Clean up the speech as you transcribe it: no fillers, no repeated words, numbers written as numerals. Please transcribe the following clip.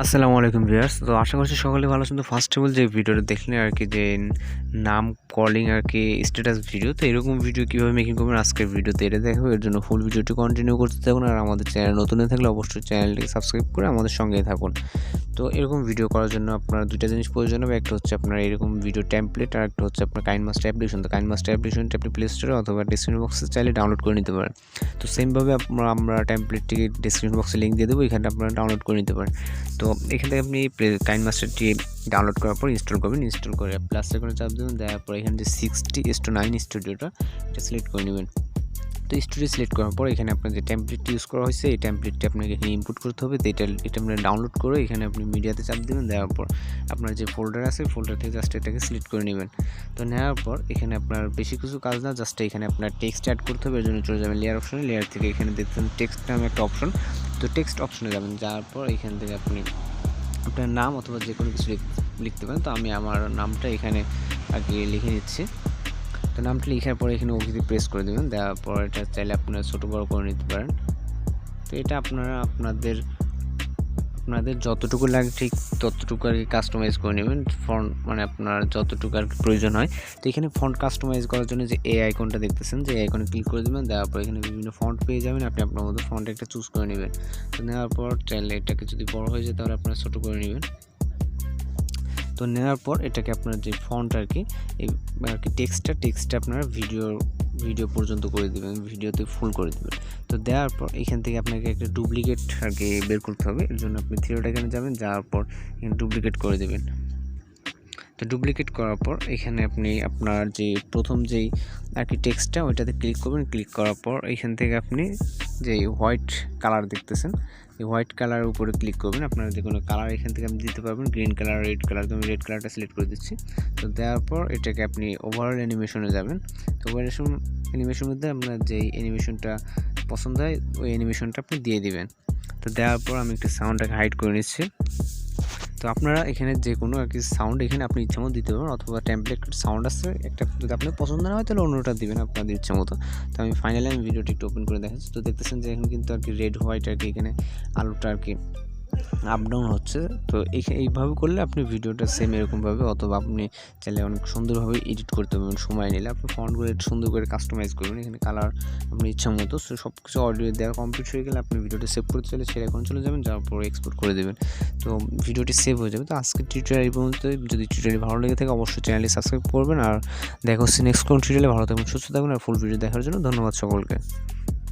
আসসালামু আলাইকুম ভিউয়ার্স। তো আশা করছি সকলে ভালো আছেন। তো ফার্স্ট অফ অল যে ভিডিওটা দেখলেন আরকি যে নাম কলিং আরকি স্ট্যাটাস ভিডিও। তো এরকম ভিডিও কিভাবে মেকিং করবেন আজকের ভিডিওতে এটা দেখাবো। এর জন্য ফুল ভিডিওটি কন্টিনিউ করতে থাকুন। আর আমাদের চ্যানেল নতুন হয়ে থাকলে অবশ্যই চ্যানেলটিকে সাবস্ক্রাইব করে আমাদের সঙ্গেই থাকুন। তো এরকম ভিডিও করার জন্য আপনার দুইটা জিনিস প্রয়োজন হবে। একটা হচ্ছে আপনার এরকম ভিডিও টেমপ্লেট, আর একটা হচ্ছে আপনার কাইনমাস্টার অ্যাপ্লিকেশন। তো কাইনমাস্টার অ্যাপ্লিকেশনটা আপনি প্লে স্টোরে অথবা ডেসক্রিপশন বক্সে চাইলে ডাউনলোড করে নিতে পারেন। তো সেমভাবে আমরা টেমপ্লেটটি ডেসক্রিপশন বক্সে লিঙ্ক দিয়ে দেবো, এখানে আপনারা ডাউনলোড করে নিতে পারেন। তো এখান থেকে আপনি কাইনমাস্টারটি ডাউনলোড করার পর ইনস্টল করবেন। ইনস্টল করে প্লাস আইকনে চাপ দেবেন, দেওয়ার পর এখানে যে 60:9 স্টুডিওটা এটা সিলেক্ট করে নেবেন। তো স্টুডিও সিলেক্ট করার পর এখানে আপনার যে টেমপ্লেটটি ইউজ করা হয়েছে এই টেমপ্লেটটি আপনাকে এখানে ইনপুট করতে হবে। তো এটা আপনি ডাউনলোড করে এখানে আপনি মিডিয়াতে চাপ দেবেন, দেওয়ার পর আপনার যে ফোল্ডার আছে ফোল্ডার থেকে জাস্ট এটাকে সিলেক্ট করে নেবেন। তো নেওয়ার পর এখানে আপনার বেশি কিছু কাজ না, জাস্ট এখানে আপনার টেক্সট অ্যাড করতে হবে। এর জন্য চলে যাবেন লেয়ার অপশনে, লেয়ার থেকে এখানে দেখবেন টেক্সট নামে একটা অপশন। তো টেক্সট অপশনে যাবেন, যাওয়ার পর এখান থেকে আপনি আপনার নাম অথবা যে কোনো কিছু লিখতে পারেন। তো আমি আমার নামটা এখানে আগে লিখে নিচ্ছি। তো নামটা লেখার পরে এখানে ওকেতে প্রেস করে দেবেন, দেওয়ার পর এটা চাইলে আপনারা ছোটো বড়ো করে নিতে পারেন। তো এটা আপনারা আপনাদের যতটুকু লাগে ঠিক ততটুকু আর কি কাস্টমাইজ করে নেবেন। ফন্ট মানে আপনার যতটুকু আর কি প্রয়োজন হয়। তো এখানে ফন্ট কাস্টমাইজ করার জন্য যে এই আইকনটা দেখতেছেন, যে আইকনে ক্লিক করে দেবেন, দেওয়ার পর এখানে বিভিন্ন ফন্ট পেয়ে যাবেন। আপনি আপনার মতো ফন্ট একটা চুজ করে নেবেন। তো নেওয়ার পর চাইলে এটাকে যদি বড় হয়ে যায় তাহলে আপনারা ছোটো করে নেবেন। তো নেওয়ার পর এটাকে আপনার যে ফন্ট আর কি টেক্সটটা আপনারা ভিডিও পর্যন্ত করে দেবেন, ভিডিওতে ফুল করে দেবেন। তো দেওয়ার পর এখান থেকে আপনাকে একটা ডুপ্লিকেট আর কি বের করতে হবে। এর জন্য আপনি থ্রিডট এখানে যাবেন, যাওয়ার পর এখানে ডুপ্লিকেট করে দেবেন। তো ডুপ্লিকেট করার পর এখানে আপনি আপনার যে প্রথম যেই আর কি টেক্সটটা ওইটাতে ক্লিক করবেন। ক্লিক করার পর এখান থেকে আপনি যে হোয়াইট কালার দেখতেছেন এই হোয়াইট কালারের উপরে ক্লিক করবেন। আপনারা যে কোনো কালার এখান থেকে আপনি দিতে পারবেন, গ্রিন কালার, রেড কালার। তো আমি রেড কালারটা সিলেক্ট করে দিচ্ছি। তো দেওয়ার পর এটাকে আপনি ওভারঅল অ্যানিমেশনে যাবেন। তো অ্যানিমেশনের মধ্যে আপনার যেই অ্যানিমেশনটা পছন্দ হয় ওই অ্যানিমেশনটা আপনি দিয়ে দিবেন। তো দেওয়ার পর আমি একটু সাউন্ডটাকে হাইড করে নিচ্ছি। তো আপনারা এখানে যে কোনো আর কি সাউন্ড এখানে আপনি ইচ্ছামতো দিতে পারবেন, অথবা টেমপ্লেট সাউন্ড আছে একটা, যদি আপনার পছন্দ না হয় তাহলে অন্যটা দিবেন আপনাদের ইচ্ছা মতো। তো আমি ফাইনালি ভিডিওটি একটু ওপেন করে দেখাচ্ছি। তো দেখতেছেন যে এখানে কিন্তু আর কি রেড হোয়াইট আর কি এখানে আলোটা আর কি আপ ডাউন হচ্ছে। তো এইভাবে করলে আপনি ভিডিওটা সেম এরকমভাবে, অথবা আপনি চাইলে অনেক সুন্দরভাবে এডিট করতে পারবেন। সময় নিলে আপনি ফন্টগুলো একটু সুন্দর করে কাস্টমাইজ করবেন, এখানে কালার আপনি ইচ্ছা মতো। সব কিছু অডিও দেওয়া কমপ্লিট হয়ে গেলে আপনি ভিডিওটা সেভ করতে চাইলে সেটা এখন চলে যাবেন, যাওয়ার পর এক্সপোর্ট করে দেবেন। তো ভিডিওটি সেভ হয়ে যাবে। তো আজকের টিউটোরিয়াল এই পর্যন্ত। যদি টিউটোরিয়াল ভালো লেগে থাকে অবশ্যই চ্যানেলটি সাবস্ক্রাইব করবেন। আর দেখা হচ্ছে নেক্সট কোন টিউটোরিয়ালে। ভালো থাকবেন, সুস্থ থাকবেন। আর ফুল ভিডিও দেখার জন্য ধন্যবাদ সকলকে।